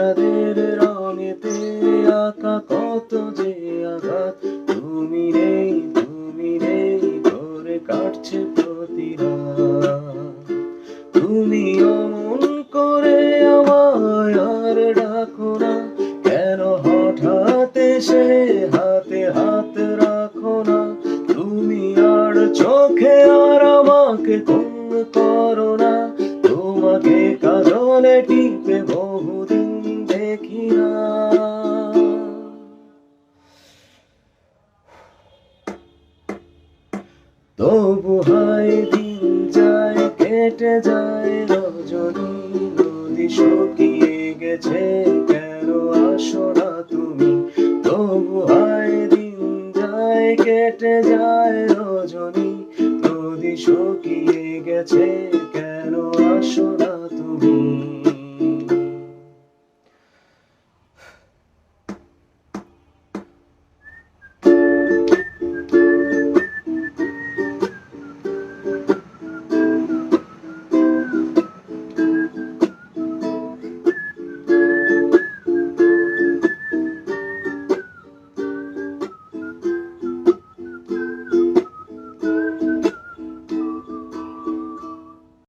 চাঁদের রঙেতে আঁকা কত যে আঘাত, তুমি নেই করে কাটছে প্রতি রাত। তুমি অমন করে আমায় আর ডাকো না, কেন হঠাৎ এসে হাতে হাত রাখো না। তুমি আর চোখে আর আমাকে খুন করো না, তোমাকে কাজলে টিপে বহুদিন দেখি না। তবু হায় দিন যায় কেটে যায় রজনী, নদী শুকিয়ে গেছে কেন আসো না তুমি। তবু হায় দিন যায় কেটে যায় রজনী, নদী শুকিয়ে গেছে কেন আসো না তুমি।